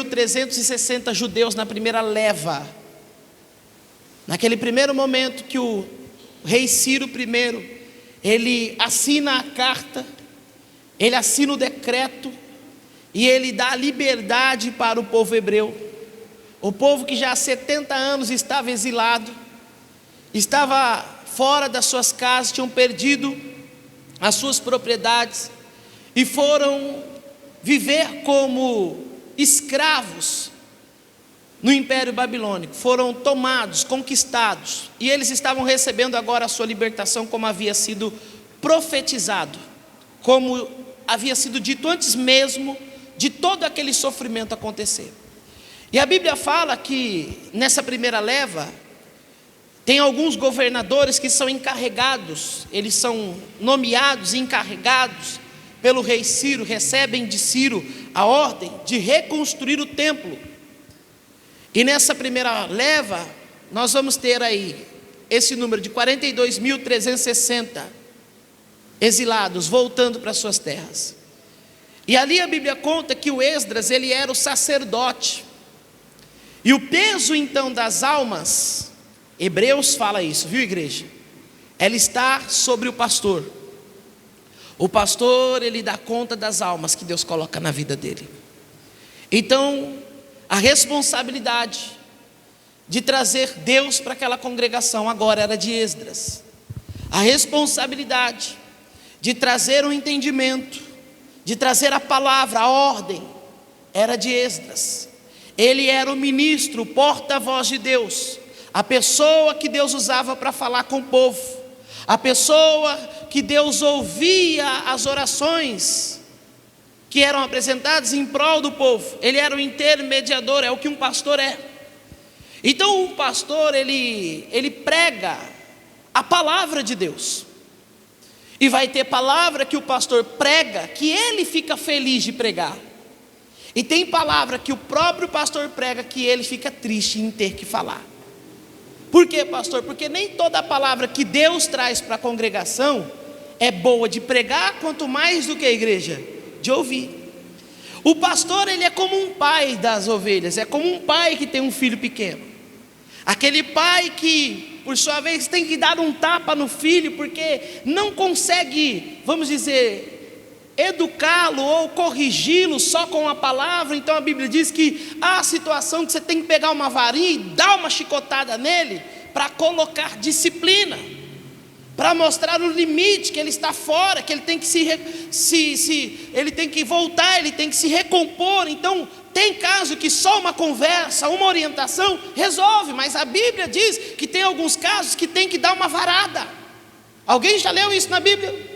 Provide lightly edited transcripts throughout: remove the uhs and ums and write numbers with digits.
42.360 judeus na primeira leva. Naquele primeiro momento que o rei Ciro I, ele assina a carta, ele assina o decreto, e ele dá liberdade para o povo hebreu. O povo que já há 70 anos estava exilado, estava fora das suas casas, tinham perdido as suas propriedades, e foram viver como escravos no Império Babilônico. Foram tomados, conquistados, e eles estavam recebendo agora a sua libertação, como havia sido profetizado, como havia sido dito antes mesmo de todo aquele sofrimento acontecer. E a Bíblia fala que nessa primeira leva tem alguns governadores que são encarregados, eles são nomeados e encarregados pelo rei Ciro, recebem de Ciro a ordem de reconstruir o templo. E nessa primeira leva, nós vamos ter aí esse número de 42.360 exilados, voltando para suas terras. E ali a Bíblia conta que o Esdras, ele era o sacerdote. E o peso então das almas, Hebreus fala isso, viu, igreja? Ela está sobre o pastor. O pastor, ele dá conta das almas que Deus coloca na vida dele. Então, a responsabilidade de trazer Deus para aquela congregação agora era de Esdras. A responsabilidade de trazer o entendimento, de trazer a palavra, a ordem, era de Esdras. Ele era o ministro, o porta-voz de Deus, a pessoa que Deus usava para falar com o povo, a pessoa que Deus ouvia as orações que eram apresentadas em prol do povo. Ele era o intermediador, é o que um pastor é. Então o pastor, ele prega a palavra de Deus. E vai ter palavra que o pastor prega, que ele fica feliz de pregar. E tem palavra que o próprio pastor prega, que ele fica triste em ter que falar. Por quê, pastor? Porque nem toda a palavra que Deus traz para a congregação é boa de pregar, quanto mais do que a igreja, de ouvir. O pastor, ele é como um pai das ovelhas, é como um pai que tem um filho pequeno. Aquele pai que, por sua vez, tem que dar um tapa no filho, porque não consegue, vamos dizer, educá-lo ou corrigi-lo só com a palavra. Então a Bíblia diz que há a situação que você tem que pegar uma varinha e dar uma chicotada nele, para colocar disciplina, para mostrar o limite, que ele está fora, que ele tem que ele tem que voltar, ele tem que se recompor. Então tem caso que só uma conversa, uma orientação resolve, mas a Bíblia diz que tem alguns casos que tem que dar uma varada. Alguém já leu isso na Bíblia?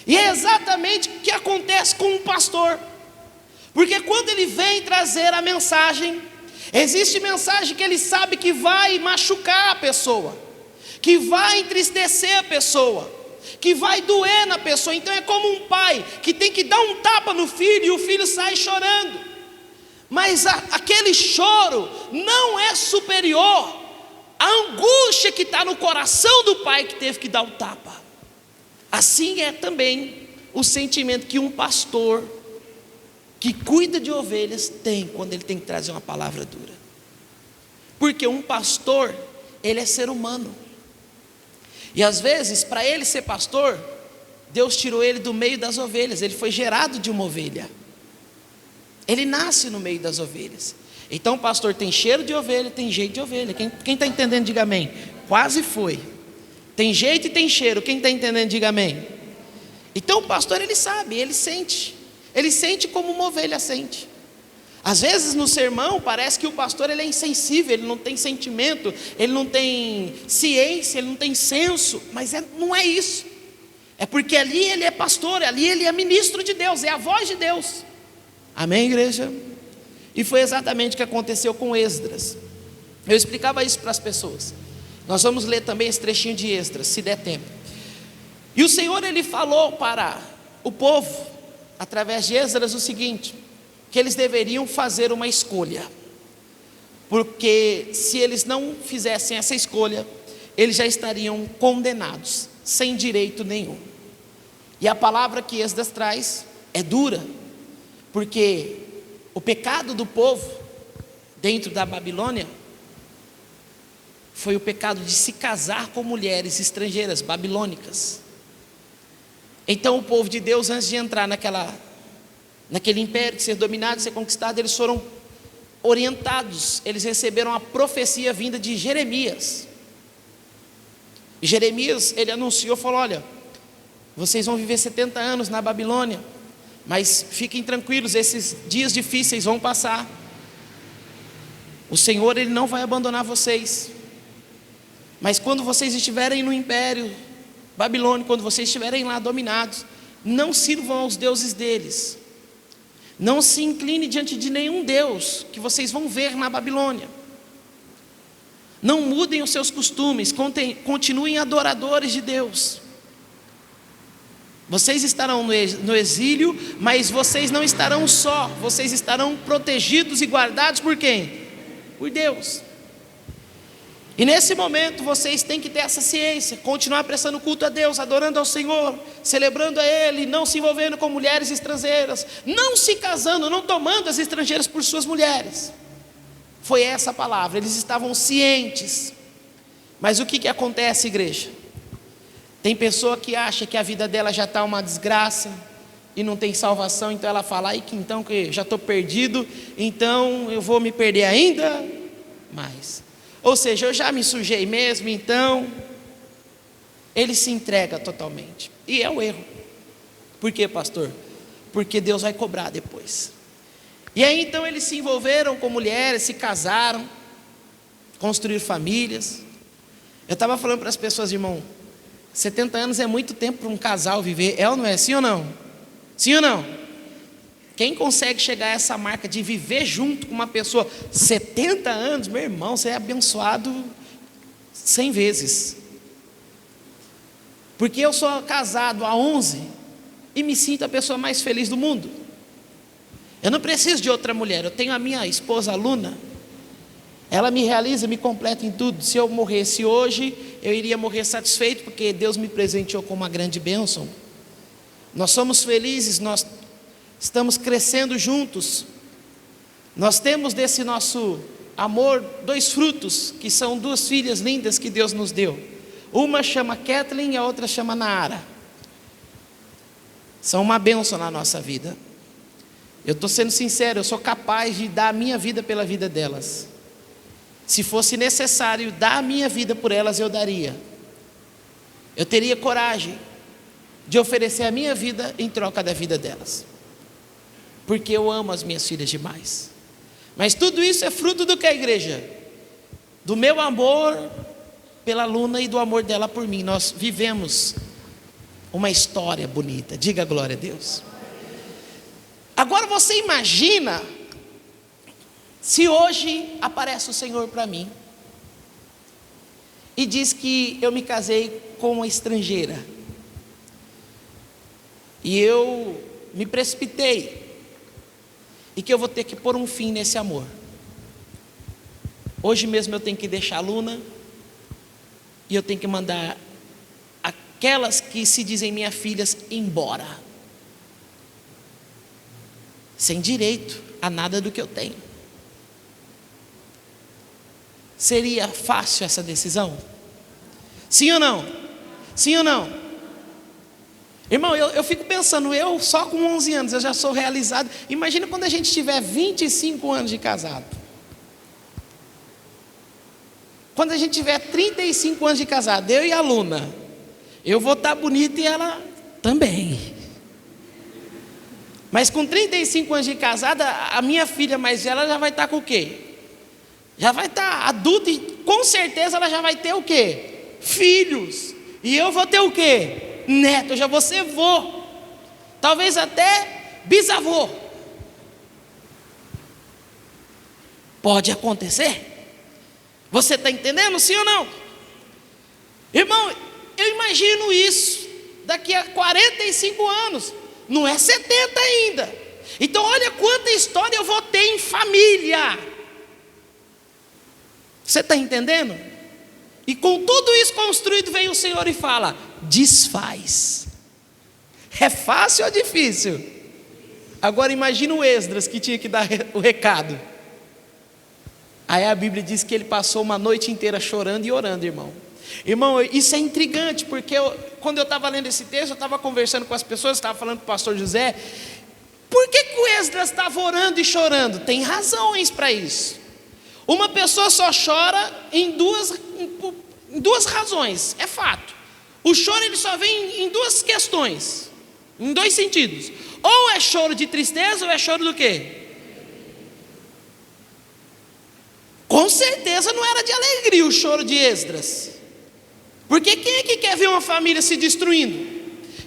E é exatamente o que acontece com um pastor, porque quando ele vem trazer a mensagem, existe mensagem que ele sabe que vai machucar a pessoa, que vai entristecer a pessoa, que vai doer na pessoa. Então é como um pai que tem que dar um tapa no filho e o filho sai chorando, mas aquele choro não é superior à angústia que está no coração do pai que teve que dar o tapa. Assim é também o sentimento que um pastor que cuida de ovelhas tem quando ele tem que trazer uma palavra dura. Porque um pastor, ele é ser humano. E às vezes, para ele ser pastor, Deus tirou ele do meio das ovelhas. Ele foi gerado de uma ovelha. Ele nasce no meio das ovelhas. Então o pastor tem cheiro de ovelha, tem jeito de ovelha. Quem está entendendo, diga amém. Quase foi. Tem jeito e tem cheiro. Quem está entendendo, diga amém. Então o pastor, ele sabe, ele sente como uma ovelha sente. Às vezes no sermão parece que o pastor, ele é insensível, ele não tem sentimento, ele não tem ciência, ele não tem senso, mas não é isso. É porque ali ele é pastor, ali ele é ministro de Deus, é a voz de Deus. Amém, igreja? E foi exatamente o que aconteceu com Esdras. Eu explicava isso para as pessoas. Nós vamos ler também esse trechinho de Esdras, se der tempo. E o Senhor, ele falou para o povo, através de Esdras, o seguinte: que eles deveriam fazer uma escolha, porque se eles não fizessem essa escolha, eles já estariam condenados, sem direito nenhum. E a palavra que Esdras traz é dura, porque O pecado do povo dentro da Babilônia foi o pecado de se casar com mulheres estrangeiras, babilônicas. Então o povo de Deus, antes de entrar naquele império, de ser dominado, de ser conquistado, eles foram orientados, eles receberam a profecia vinda de Jeremias. E Jeremias, ele anunciou, falou: olha, vocês vão viver 70 anos na Babilônia, mas fiquem tranquilos, esses dias difíceis vão passar. O Senhor, Ele não vai abandonar vocês. Mas quando vocês estiverem no império babilônico, quando vocês estiverem lá dominados, não sirvam aos deuses deles. Não se incline diante de nenhum deus que vocês vão ver na Babilônia. Não mudem os seus costumes, continuem adoradores de Deus. Vocês estarão no exílio, mas vocês não estarão só, vocês estarão protegidos e guardados por quem? Por Deus. E nesse momento vocês têm que ter essa ciência, continuar prestando culto a Deus, adorando ao Senhor, celebrando a Ele, não se envolvendo com mulheres estrangeiras, não se casando, não tomando as estrangeiras por suas mulheres. Foi essa a palavra, eles estavam cientes. Mas o que acontece, igreja? Tem pessoa que acha que a vida dela já está uma desgraça e não tem salvação, então ela fala: aí que então que já estou perdido, então eu vou me perder ainda mais. Ou seja, eu já me sujei mesmo, então ele se entrega totalmente. E é o erro. Por quê, pastor? Porque Deus vai cobrar depois. E aí então eles se envolveram com mulheres, se casaram, construíram famílias. Eu estava falando para as pessoas, irmão, 70 anos é muito tempo para um casal viver, é ou não é? Sim ou não? Sim ou não? Quem consegue chegar a essa marca de viver junto com uma pessoa 70 anos, meu irmão, você é abençoado 100 vezes. Porque eu sou casado há 11 e me sinto a pessoa mais feliz do mundo. Eu não preciso de outra mulher, eu tenho a minha esposa Luna. Ela me realiza, me completa em tudo. Se eu morresse hoje, eu iria morrer satisfeito, porque Deus me presenteou com uma grande bênção. Nós somos felizes, nós estamos crescendo juntos. Nós temos desse nosso amor 2 frutos, que são 2 filhas lindas que Deus nos deu. Uma chama Kathleen e a outra chama Naara. São uma bênção na nossa vida. Eu estou sendo sincero, eu sou capaz de dar a minha vida pela vida delas. Se fosse necessário dar a minha vida por elas, eu daria. Eu teria coragem de oferecer a minha vida em troca da vida delas, porque eu amo as minhas filhas demais. Mas tudo isso é fruto do que, a igreja? Do meu amor pela Luna e do amor dela por mim. Nós vivemos uma história bonita. Diga glória a Deus. Agora você imagina se hoje aparece o Senhor para mim e diz que eu me casei com uma estrangeira e eu me precipitei e que eu vou ter que pôr um fim nesse amor. Hoje mesmo eu tenho que deixar a Luna e eu tenho que mandar aquelas que se dizem minhas filhas embora, sem direito a nada do que eu tenho. Seria fácil essa decisão? Sim ou não? Sim ou não? Irmão, eu fico pensando, eu só com 11 anos, eu já sou realizado. Imagina quando a gente tiver 25 anos de casado. Quando a gente tiver 35 anos de casado, eu e a Luna, eu vou estar bonita e ela também. Mas com 35 anos de casada, a minha filha mais velha já vai estar com o quê? Já vai estar adulta e com certeza ela já vai ter o quê? Filhos. E eu vou ter o quê? Neto. Eu já vou ser vô. Talvez até bisavô. Pode acontecer? Você está entendendo, sim ou não? Irmão, eu imagino isso daqui a 45 anos. Não é 70 ainda. Então olha quanta história eu vou ter em família. Você está entendendo? E com tudo isso construído, vem o Senhor e fala: desfaz. É fácil ou difícil? Agora imagina o Esdras que tinha que dar o recado. Aí a Bíblia diz que ele passou uma noite inteira chorando e orando, irmão. Irmão, isso é intrigante, porque quando eu estava lendo esse texto, eu estava conversando com as pessoas, estava falando com o pastor José. Por que o Esdras estava orando e chorando? Tem razões para isso. Uma pessoa só chora em duas razões, é fato. O choro ele só vem em duas questões, em dois sentidos. Ou é choro de tristeza ou é choro do quê? Com certeza não era de alegria o choro de Esdras. Porque quem é que quer ver uma família se destruindo?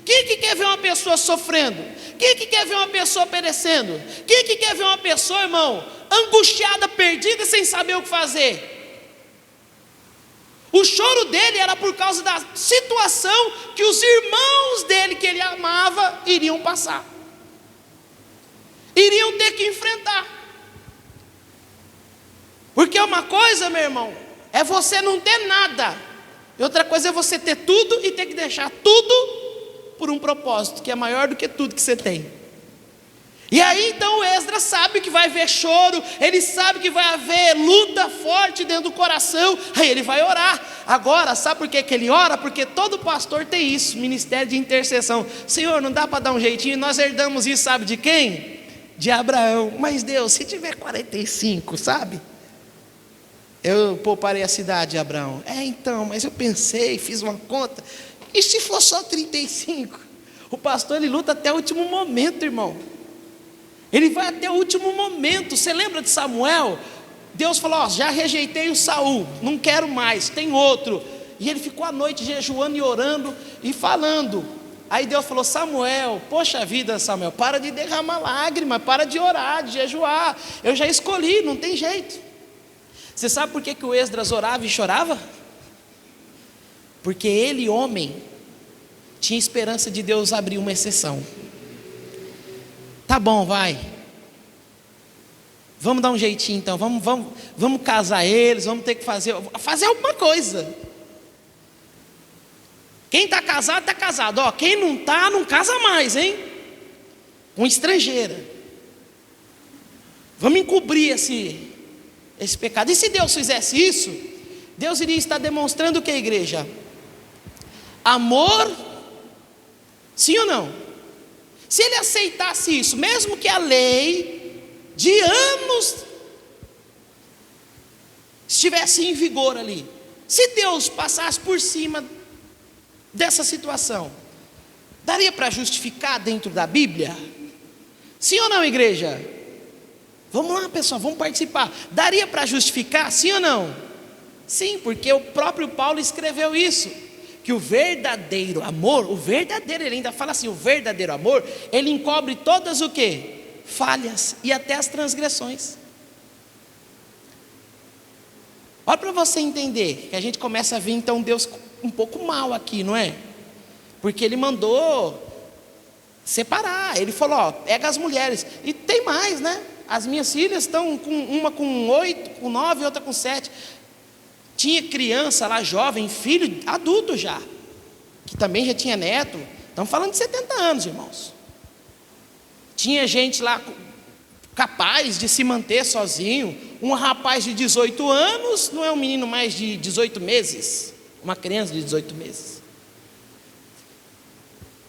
Quem é que quer ver uma pessoa sofrendo? Quem é que quer ver uma pessoa perecendo? Quem é que quer ver uma pessoa, irmão, angustiada, perdida, sem saber o que fazer? O choro dele era por causa da situação que os irmãos dele, que ele amava, iriam passar. Iriam ter que enfrentar. Porque uma coisa, meu irmão, é você não ter nada. E outra coisa é você ter tudo e ter que deixar tudo por um propósito que é maior do que tudo que você tem. E aí então o Esdras sabe que vai haver choro, ele sabe que vai haver luta forte dentro do coração, aí ele vai orar. Agora, sabe por que ele ora? Porque todo pastor tem isso, ministério de intercessão. Senhor, não dá para dar um jeitinho? Nós herdamos isso, sabe de quem? De Abraão. Mas Deus, se tiver 45, sabe? Eu pouparei a cidade de Abraão. Então, mas eu pensei, fiz uma conta. E se for só 35? O pastor ele luta até o último momento, irmão. Ele vai até o último momento. Você lembra de Samuel? Deus falou: já rejeitei o Saul, não quero mais, tem outro. E ele ficou a noite jejuando e orando e falando. Aí Deus falou: Samuel, poxa vida, Samuel, para de derramar lágrimas, para de orar, de jejuar. Eu já escolhi, não tem jeito. Você sabe por que o Esdras orava e chorava? Porque ele, homem, tinha esperança de Deus abrir uma exceção. Tá bom, vai. Vamos dar um jeitinho então, vamos casar eles, vamos ter que fazer alguma coisa. Quem está casado, está casado. Ó, quem não está, não casa mais, hein? Com estrangeira. Vamos encobrir esse pecado. E se Deus fizesse isso, Deus iria estar demonstrando o que, igreja? Amor, sim ou não? Se ele aceitasse isso, mesmo que a lei de anos estivesse em vigor ali, se Deus passasse por cima dessa situação, daria para justificar dentro da Bíblia? Sim ou não, igreja? Vamos lá, pessoal, vamos participar. Daria para justificar, sim ou não? Sim, porque o próprio Paulo escreveu isso, que o verdadeiro amor, ele ainda fala assim, o verdadeiro amor, ele encobre todas o quê? Falhas e até as transgressões. Olha para você entender, que a gente começa a ver então Deus um pouco mal aqui, não é? Porque ele mandou separar, ele falou, ó, pega as mulheres, e tem mais, né? As minhas filhas estão uma com 8, com 9, outra com 7. Tinha criança lá, jovem, filho adulto já, que também já tinha neto. Estamos falando de 70 anos, irmãos. Tinha gente lá capaz de se manter sozinho. Um rapaz de 18 anos não é um menino mais de 18 meses. Uma criança de 18 meses.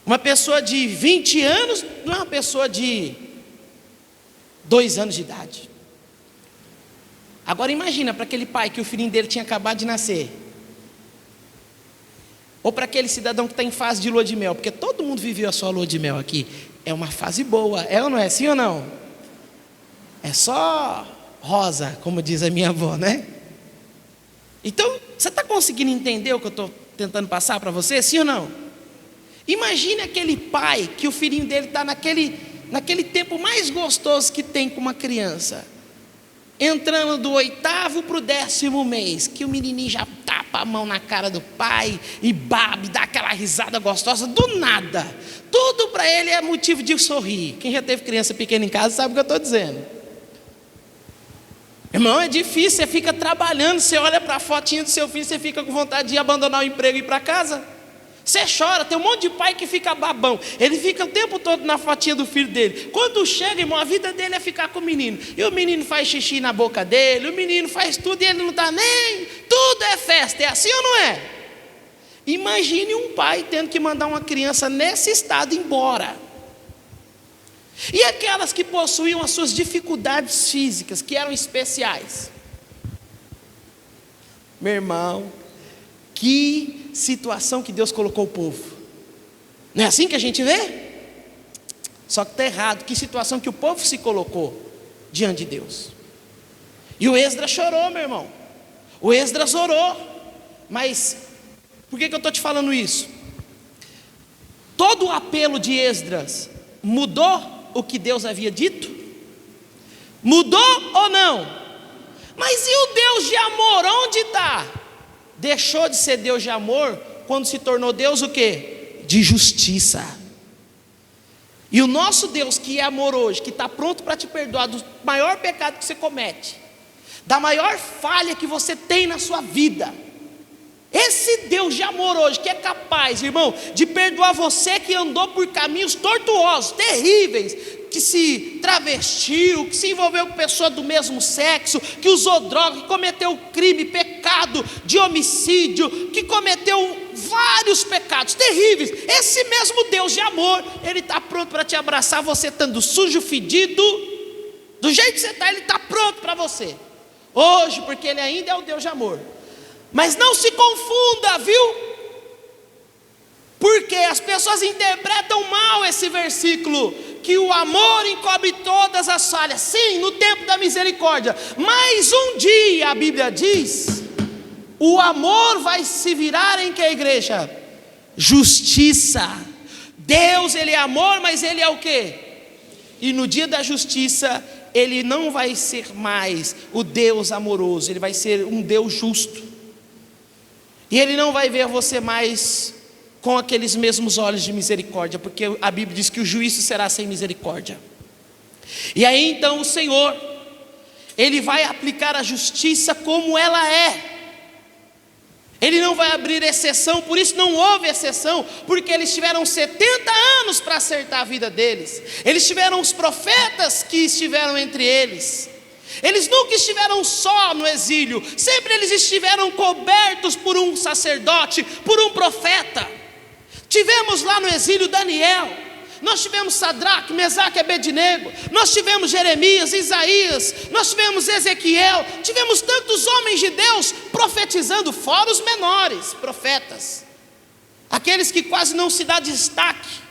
Uma pessoa de 20 anos não é uma pessoa de 2 anos de idade. Agora imagina para aquele pai que o filhinho dele tinha acabado de nascer. Ou para aquele cidadão que está em fase de lua de mel. Porque todo mundo viveu a sua lua de mel aqui. É uma fase boa, é ou não é? Sim ou não? É só rosa, como diz a minha avó, né? Então, você está conseguindo entender o que eu estou tentando passar para você? Sim ou não? Imagine aquele pai que o filhinho dele está naquele tempo mais gostoso que tem com uma criança, entrando do 8º para o 10º mês, que o menininho já tapa a mão na cara do pai e baba, dá aquela risada gostosa do nada. Tudo para ele é motivo de sorrir. Quem já teve criança pequena em casa sabe o que eu estou dizendo. Irmão, é difícil, você fica trabalhando, você olha para a fotinha do seu filho, você fica com vontade de abandonar o emprego e ir para casa. Você chora, tem um monte de pai que fica babão. Ele fica o tempo todo na fotinha do filho dele. Quando chega, irmão, a vida dele é ficar com o menino. E o menino faz xixi na boca dele, o menino faz tudo e ele não está nem. Tudo é festa, é assim ou não é? Imagine um pai tendo que mandar uma criança nesse estado embora. E aquelas que possuíam as suas dificuldades físicas, que eram especiais. Meu irmão, que situação que Deus colocou o povo. Não é assim que a gente vê? Só que está errado. Que situação que o povo se colocou diante de Deus. E o Esdras chorou, meu irmão. O Esdras orou. Mas por que eu estou te falando isso? Todo o apelo de Esdras mudou o que Deus havia dito? Mudou ou não? Mas e o Deus de amor, onde está? Deixou de ser Deus de amor quando se tornou Deus o quê? De justiça. E o nosso Deus que é amor hoje, que está pronto para te perdoar do maior pecado que você comete, da maior falha que você tem na sua vida, esse Deus de amor hoje, que é capaz, irmão, de perdoar você que andou por caminhos tortuosos, terríveis, que se travestiu, que se envolveu com pessoa do mesmo sexo, que usou droga, que cometeu crime, pecado de homicídio, que cometeu vários pecados terríveis. Esse mesmo Deus de amor, Ele está pronto para te abraçar, você estando sujo, fedido, do jeito que você está, Ele está pronto para você, hoje, porque Ele ainda é o Deus de amor. Mas não se confunda, viu? Porque as pessoas interpretam mal esse versículo, que o amor encobre todas as falhas. Sim, no tempo da misericórdia, mas um dia, a Bíblia diz, o amor vai se virar em que, a igreja? Justiça. Deus, Ele é amor, mas Ele é o quê? E no dia da justiça, Ele não vai ser mais o Deus amoroso, Ele vai ser um Deus justo. E Ele não vai ver você mais com aqueles mesmos olhos de misericórdia, porque a Bíblia diz que o juízo será sem misericórdia. E aí então o Senhor, Ele vai aplicar a justiça como ela é. Ele não vai abrir exceção, por isso não houve exceção, porque eles tiveram 70 anos para acertar a vida deles. Eles tiveram os profetas que estiveram entre eles. Eles nunca estiveram só no exílio, sempre eles estiveram cobertos por um sacerdote, por um profeta. Tivemos lá no exílio Daniel, nós tivemos Sadraque, Mesaque e Abednego, nós tivemos Jeremias, Isaías, nós tivemos Ezequiel, tivemos tantos homens de Deus profetizando, fora os menores profetas, aqueles que quase não se dá destaque,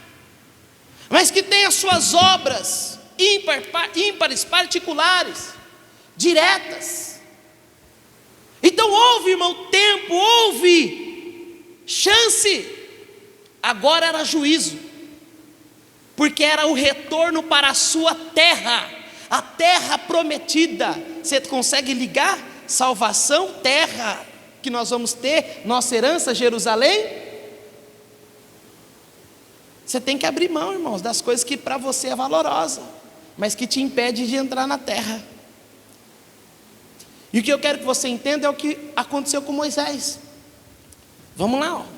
mas que têm as suas obras ímpares, particulares, diretas. Então houve, irmão, tempo, houve chance. Agora era juízo, porque era o retorno para a sua terra, a terra prometida. Você consegue ligar? Salvação, terra que nós vamos ter, nossa herança, Jerusalém. Você tem que abrir mão, irmãos, das coisas que para você é valorosa, mas que te impede de entrar na terra. E o que eu quero que você entenda é o que aconteceu com Moisés. Vamos lá, ó.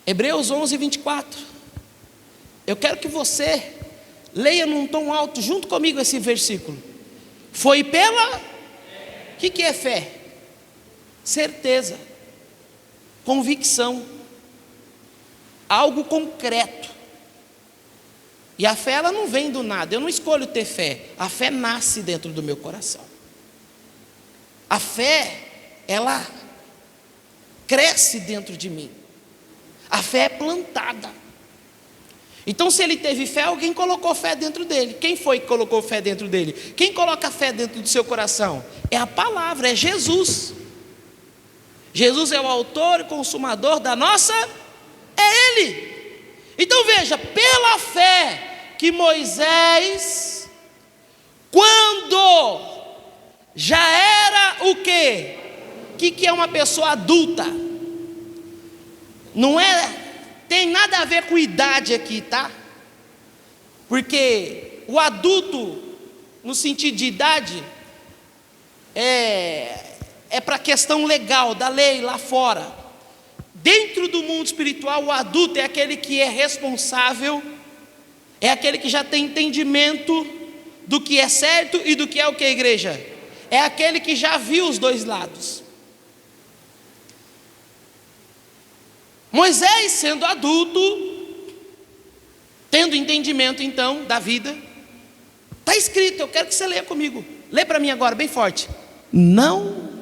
Hebreus 11, 24. Eu quero que você leia num tom alto junto comigo esse versículo. Foi pela... O que é fé? Certeza, convicção, algo concreto. E a fé, ela não vem do nada. Eu não escolho ter fé. A fé nasce dentro do meu coração. A fé, ela cresce dentro de mim. A fé é plantada. Então, se ele teve fé, alguém colocou fé dentro dele. Quem foi que colocou fé dentro dele? Quem coloca fé dentro do seu coração? É a palavra, é Jesus. Jesus é o autor e consumador da nossa... É Ele. Então veja, pela fé que Moisés, quando já era o quê? O que é uma pessoa adulta? Não é, tem nada a ver com idade aqui, tá? Porque o adulto, no sentido de idade, é para questão legal, da lei lá fora. Dentro do mundo espiritual, o adulto é aquele que é responsável, é aquele que já tem entendimento do que é certo e do que é o que, igreja? É aquele que já viu os dois lados. Moisés, sendo adulto, tendo entendimento então da vida, está escrito, eu quero que você leia comigo. Lê para mim agora, bem forte. Não.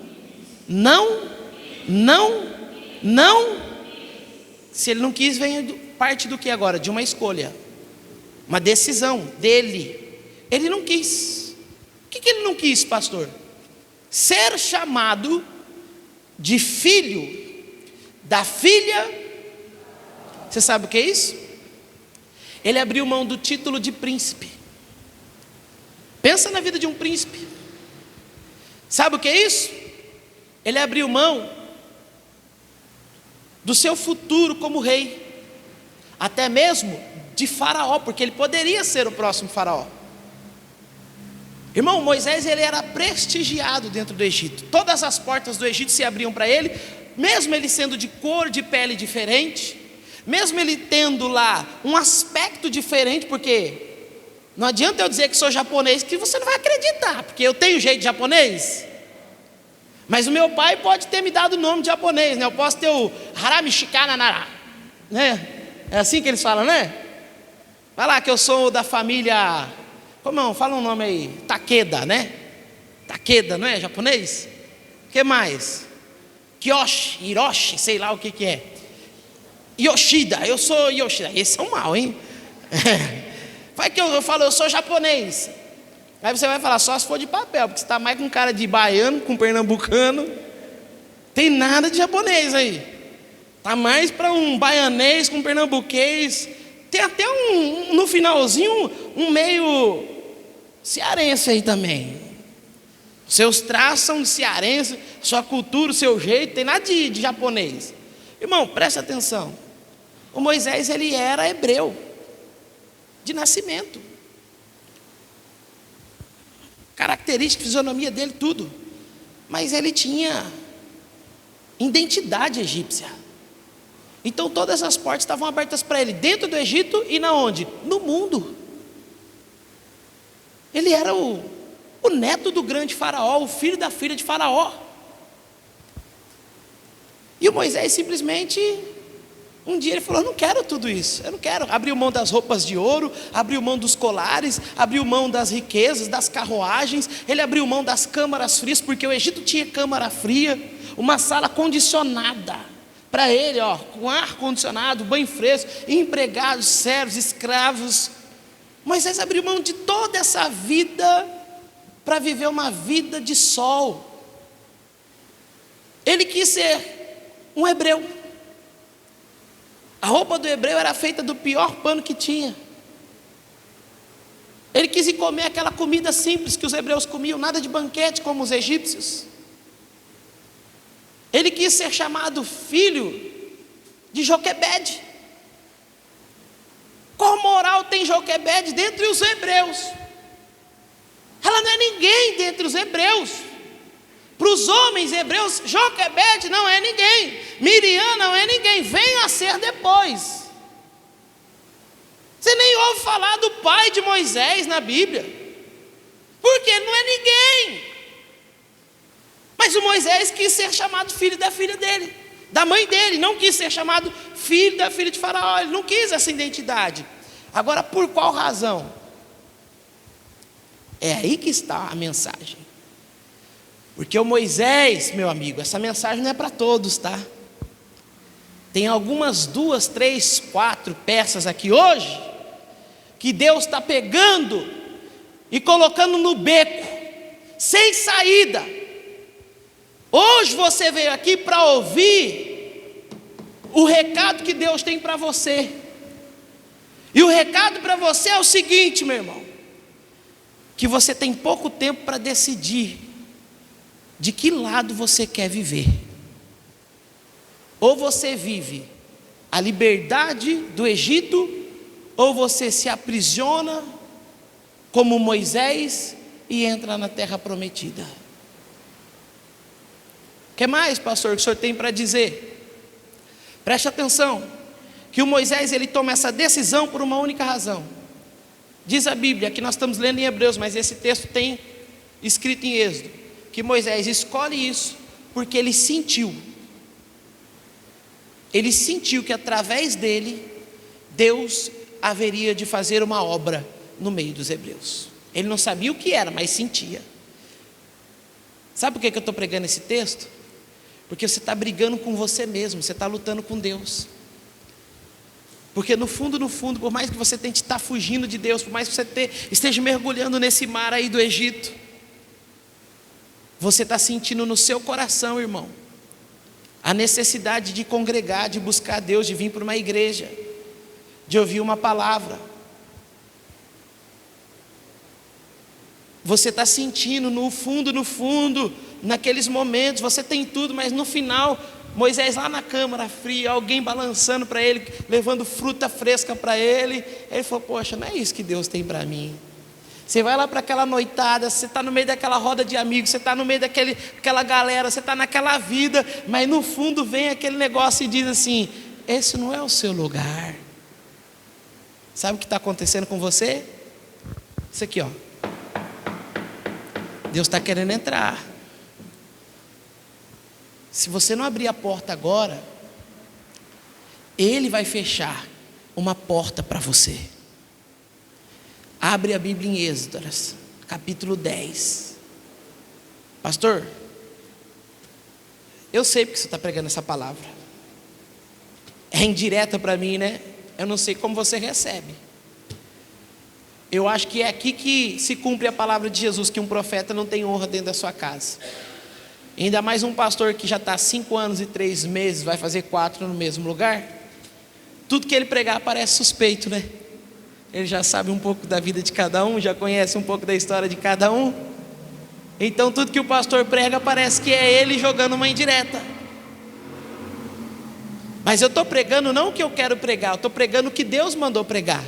Se ele não quis, vem parte do que agora? De uma escolha, uma decisão dele. Ele não quis. O que ele não quis, pastor? Ser chamado de filho da filha. Você sabe o que é isso? Ele abriu mão do título de príncipe. Pensa na vida de um príncipe. Sabe o que é isso? Ele abriu mão do seu futuro como rei, até mesmo de Faraó, porque ele poderia ser o próximo Faraó. Irmão, Moisés, ele era prestigiado dentro do Egito. Todas as portas do Egito se abriam para ele, mesmo ele sendo de cor de pele diferente, mesmo ele tendo lá um aspecto diferente, porque não adianta eu dizer que sou japonês, que você não vai acreditar, porque eu tenho jeito de japonês. Mas o meu pai pode ter me dado o nome de japonês, né? Eu posso ter o Harami Shikananara, né? É assim que eles falam, né? Vai lá que eu sou da família, como é? Fala um nome aí, Takeda, né? Takeda, não é japonês? O que mais? Kiyoshi, Hiroshi, sei lá o que é. Yoshida, eu sou Yoshida. Esses são mal, hein? Vai que eu falo, eu sou japonês. Aí você vai falar, só se for de papel, porque você está mais com cara de baiano, com pernambucano. Tem nada de japonês aí. Está mais para um baianês com pernambuquês. Tem até no finalzinho, um meio cearense aí também. Seus traços são de cearense, sua cultura, o seu jeito, tem nada de japonês. Irmão, preste atenção. O Moisés, ele era hebreu, de nascimento. Característica, fisionomia dele, tudo. Mas ele tinha identidade egípcia. Então todas as portas estavam abertas para ele, dentro do Egito e na onde? No mundo. Ele era o neto do grande faraó, o filho da filha de faraó. E o Moisés simplesmente, um dia ele falou, eu não quero tudo isso, eu não quero. Abriu mão das roupas de ouro, abriu mão dos colares, abriu mão das riquezas, das carruagens. Ele abriu mão das câmaras frias, porque o Egito tinha câmara fria, uma sala condicionada para ele, ó, com ar condicionado, banho fresco, empregados, servos, escravos. Moisés abriu mão de toda essa vida para viver uma vida de sol. Ele quis ser um hebreu. A roupa do hebreu era feita do pior pano que tinha. Ele quis ir comer aquela comida simples que os hebreus comiam, nada de banquete como os egípcios. Ele quis ser chamado filho de Joquebede. Qual moral tem Joquebede dentre os hebreus? Ela não é ninguém dentre os hebreus. Para os homens hebreus, Joquebede não é ninguém, Miriam não é ninguém, venha a ser depois. Você nem ouve falar do pai de Moisés na Bíblia, porque ele não é ninguém. Mas o Moisés quis ser chamado filho da filha dele, da mãe dele, não quis ser chamado filho da filha de Faraó, ele não quis essa identidade. Agora, por qual razão? É aí que está a mensagem. Porque o Moisés, meu amigo, essa mensagem não é para todos, tá? Tem algumas 2, 3, 4 peças aqui hoje, que Deus está pegando e colocando no beco, sem saída. Hoje você veio aqui para ouvir o recado que Deus tem para você. E o recado para você é o seguinte, meu irmão, que você tem pouco tempo para decidir de que lado você quer viver. Ou você vive a liberdade do Egito, ou você se aprisiona como Moisés e entra na terra prometida. O que mais, pastor, que o senhor tem para dizer? Preste atenção, que o Moisés ele toma essa decisão por uma única razão. Diz a Bíblia, que nós estamos lendo em Hebreus, mas esse texto tem escrito em Êxodo, que Moisés escolhe isso porque ele sentiu que através dele, Deus haveria de fazer uma obra no meio dos hebreus. Ele não sabia o que era, mas sentia. Sabe por que eu estou pregando esse texto? Porque você está brigando com você mesmo, você está lutando com Deus. Porque no fundo, por mais que você tente estar fugindo de Deus, por mais que você esteja mergulhando nesse mar aí do Egito, você está sentindo no seu coração, irmão, a necessidade de congregar, de buscar Deus, de vir para uma igreja, de ouvir uma palavra. Você está sentindo no fundo, naqueles momentos, você tem tudo, mas no final, Moisés lá na câmara fria, alguém balançando para ele, levando fruta fresca para ele. Ele falou: poxa, não é isso que Deus tem para mim. Você vai lá para aquela noitada, você está no meio daquela roda de amigos, você está no meio daquela galera, você está naquela vida, mas no fundo vem aquele negócio e diz assim: esse não é o seu lugar. Sabe o que está acontecendo com você? Isso aqui, ó. Deus está querendo entrar. Se você não abrir a porta agora, Ele vai fechar uma porta para você. Abre a Bíblia em Êxodo, capítulo 10. Pastor, eu sei porque você está pregando essa palavra. É indireta para mim, né? Eu não sei como você recebe. Eu acho que é aqui que se cumpre a palavra de Jesus, que um profeta não tem honra dentro da sua casa. Ainda mais um pastor que já está 5 anos e 3 meses, vai fazer 4 no mesmo lugar. Tudo que ele pregar parece suspeito, né? Ele já sabe um pouco da vida de cada um, já conhece um pouco da história de cada um. Então tudo que o pastor prega parece que é ele jogando uma indireta. Mas eu estou pregando não o que eu quero pregar, eu estou pregando o que Deus mandou pregar.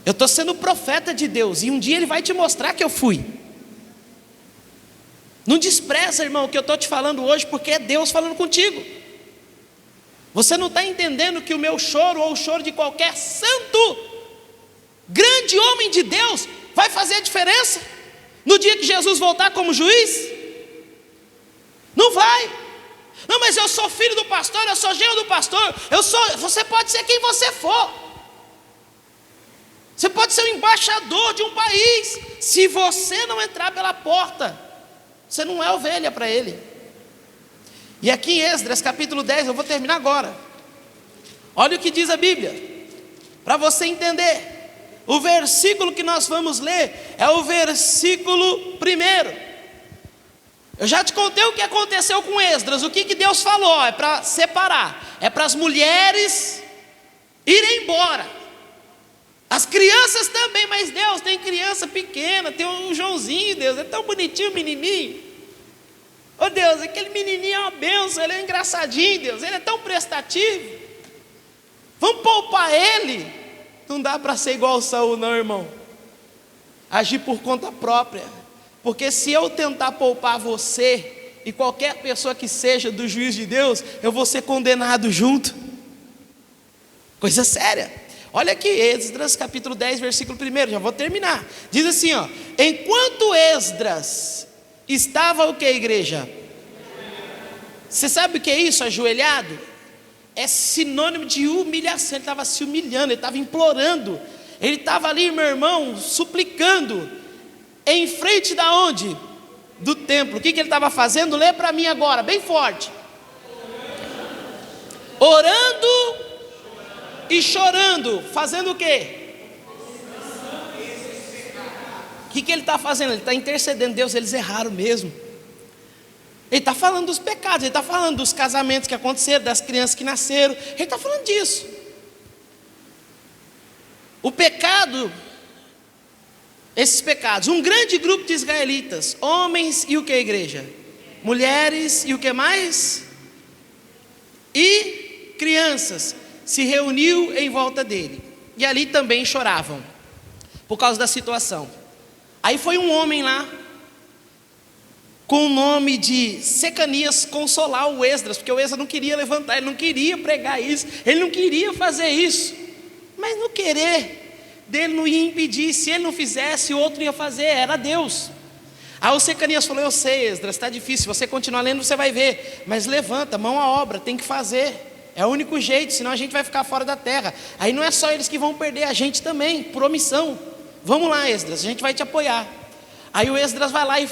Eu estou sendo profeta de Deus, e um dia Ele vai te mostrar que eu fui. Não despreza, irmão, o que eu estou te falando hoje, porque é Deus falando contigo. Você não está entendendo que o meu choro, ou o choro de qualquer santo, grande homem de Deus, vai fazer a diferença no dia que Jesus voltar como juiz? Não vai. Não, mas eu sou filho do pastor, eu sou genro do pastor, você pode ser quem você for. Você pode ser o embaixador de um país. Se você não entrar pela porta, você não é ovelha para Ele. E aqui em Esdras capítulo 10, eu vou terminar agora. Olha o que diz a Bíblia, para você entender. O versículo que nós vamos ler é o versículo 1. Eu já te contei o que aconteceu com Esdras. O que Deus falou? É para separar, é para as mulheres irem embora. As crianças também, mas Deus tem criança pequena, tem um Joãozinho, Deus, é tão bonitinho o menininho. Oh Deus, aquele menininho é uma bênção, ele é engraçadinho, Deus, ele é tão prestativo. Vamos poupar ele. Não dá para ser igual ao Saul não, irmão. Agir por conta própria. Porque se eu tentar poupar você e qualquer pessoa que seja do juízo de Deus, eu vou ser condenado junto. Coisa séria. Olha aqui, Esdras capítulo 10, versículo 1, já vou terminar. Diz assim, ó: enquanto Esdras estava o que, igreja? Você sabe o que é isso, ajoelhado? É sinônimo de humilhação. Ele estava se humilhando, ele estava implorando. Ele estava ali, meu irmão, suplicando. Em frente da onde? Do templo. O que ele estava fazendo? Lê para mim agora, bem forte. Orando e chorando, fazendo o quê? O que ele está fazendo? Ele está intercedendo. Deus, eles erraram mesmo. Ele está falando dos pecados, ele está falando dos casamentos que aconteceram, das crianças que nasceram, ele está falando disso. O pecado, esses pecados, um grande grupo de israelitas, homens e o que, igreja? Mulheres e o que mais? E crianças, se reuniu em volta dele, e ali também choravam, por causa da situação. Aí foi um homem lá, com o nome de Secanias, consolar o Esdras, porque o Esdras não queria levantar, ele não queria pregar isso, ele não queria fazer isso, mas no querer dele não ia impedir, se ele não fizesse, o outro ia fazer, era Deus. Aí o Secanias falou: eu sei, Esdras, está difícil, se você continuar lendo você vai ver, mas levanta, mão à obra, tem que fazer, é o único jeito, senão a gente vai ficar fora da terra. Aí não é só eles que vão perder, a gente também, por omissão. Vamos lá, Esdras, a gente vai te apoiar. Aí o Esdras vai lá e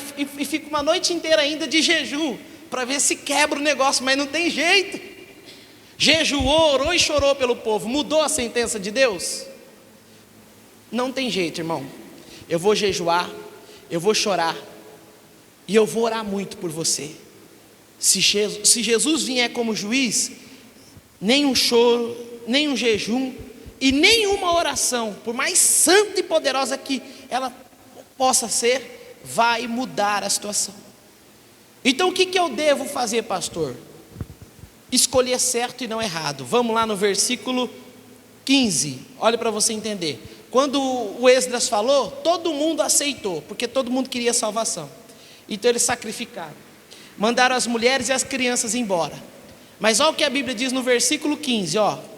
fica uma noite inteira ainda de jejum, para ver se quebra o negócio, mas não tem jeito. Jejuou, orou e chorou pelo povo. Mudou a sentença de Deus? Não tem jeito, irmão. Eu vou jejuar, eu vou chorar, e eu vou orar muito por você. Se Jesus vier como juiz, nem um choro, nem um jejum, e nenhuma oração, por mais santa e poderosa que ela possa ser, vai mudar a situação. Então o que eu devo fazer, pastor? Escolher certo e não errado. Vamos lá no versículo 15, olha para você entender. Quando o Esdras falou, todo mundo aceitou, porque todo mundo queria salvação. Então eles sacrificaram, mandaram as mulheres e as crianças embora. Mas olha o que a Bíblia diz no versículo 15,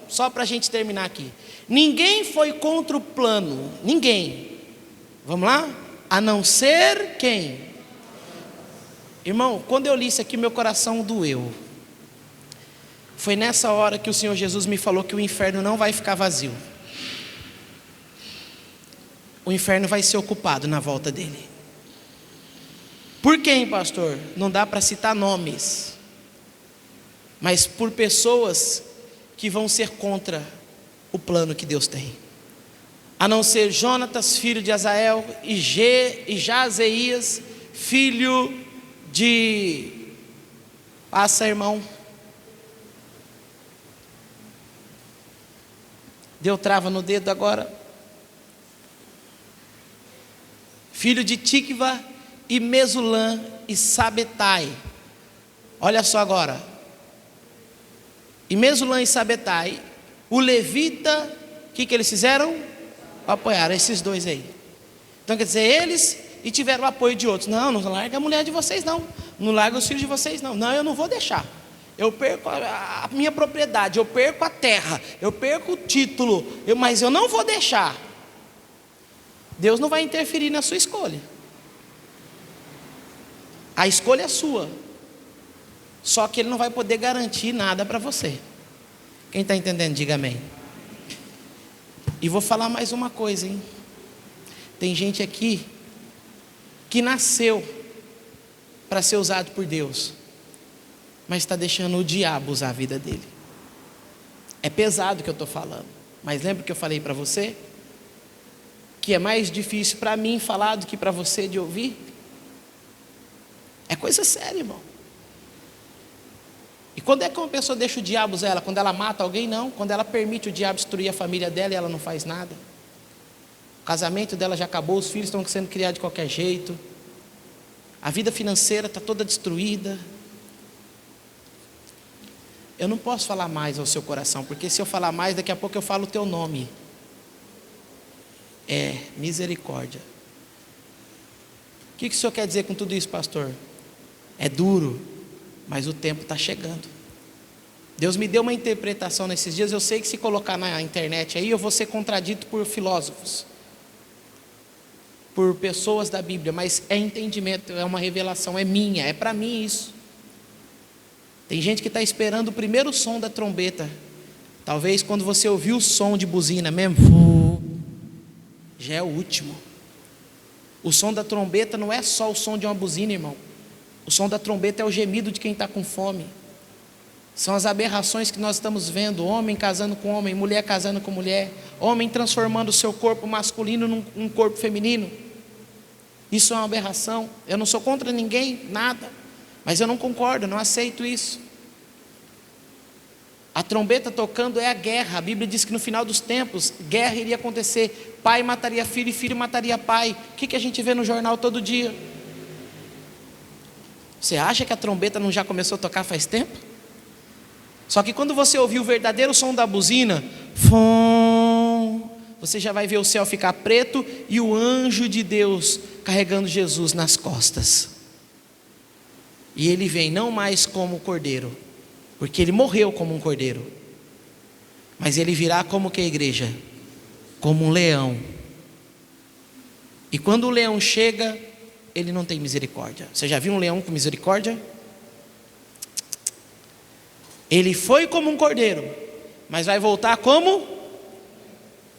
só para a gente terminar aqui. Ninguém foi contra o plano, ninguém. Vamos lá? A não ser quem? Irmão, quando eu li isso aqui, meu coração doeu. Foi nessa hora que o Senhor Jesus me falou que o inferno não vai ficar vazio. O inferno vai ser ocupado na volta dele. Por quem, pastor? Não dá para citar nomes, mas por pessoas que vão ser contra o plano que Deus tem. A não ser Jonatas, filho de Azael, e Jazeías, filho de... Passa, irmão. Deu trava no dedo agora. Filho de Tikva, e Mesulã, e Sabetai. Olha só agora. E Mesulã e Sabetai, o levita, o que eles fizeram? Apoiaram esses dois aí. Então quer dizer, eles e tiveram o apoio de outros. Não larga a mulher de vocês não. Não larga os filhos de vocês não. Não, eu não vou deixar. Eu perco a minha propriedade, eu perco a terra, eu perco o título, mas eu não vou deixar. Deus não vai interferir na sua escolha. A escolha é sua. Só que Ele não vai poder garantir nada para você. Quem está entendendo, diga amém. E vou falar mais uma coisa, hein? Tem gente aqui que nasceu para ser usado por Deus, mas está deixando o diabo usar a vida dele. É pesado o que eu estou falando, mas lembra que eu falei para você? Que é mais difícil para mim falar do que para você de ouvir? É coisa séria, irmão. E quando é que uma pessoa deixa o diabo usar ela? Quando ela mata alguém? Não. Quando ela permite o diabo destruir a família dela e ela não faz nada. O casamento dela já acabou, os filhos estão sendo criados de qualquer jeito. A vida financeira está toda destruída. Eu não posso falar mais ao seu coração, porque se eu falar mais, daqui a pouco eu falo o teu nome. É misericórdia. O que o senhor quer dizer com tudo isso, pastor? É duro, mas o tempo está chegando. Deus me deu uma interpretação nesses dias. Eu sei que se colocar na internet aí, eu vou ser contradito por filósofos, por pessoas da Bíblia, mas é entendimento, é uma revelação, é minha, é para mim isso. Tem gente que está esperando o primeiro som da trombeta. Talvez quando você ouvir o som de buzina mesmo, já é o último. O som da trombeta não é só o som de uma buzina, irmão. O som da trombeta é o gemido de quem está com fome. São as aberrações que nós estamos vendo. Homem casando com homem, mulher casando com mulher, homem transformando o seu corpo masculino num corpo feminino. Isso é uma aberração. Eu não sou contra ninguém, nada, mas eu não concordo, eu não aceito isso. A trombeta tocando é a guerra. A Bíblia diz que no final dos tempos, guerra iria acontecer. Pai mataria filho e filho mataria pai. O que a gente vê no jornal todo dia? Você acha que a trombeta não já começou a tocar faz tempo? Só que quando você ouvir o verdadeiro som da buzina, você já vai ver o céu ficar preto e o anjo de Deus carregando Jesus nas costas. E ele vem não mais como cordeiro, porque ele morreu como um cordeiro, mas ele virá como que a igreja? Como um leão. E quando o leão chega, ele não tem misericórdia. Você já viu um leão com misericórdia? Ele foi como um cordeiro, mas vai voltar como?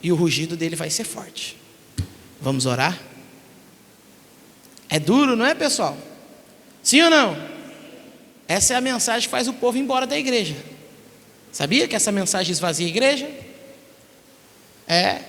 E o rugido dele vai ser forte. Vamos orar? É duro, não é, pessoal? Sim ou não? Essa é a mensagem que faz o povo ir embora da igreja. Sabia que essa mensagem esvazia a igreja? É.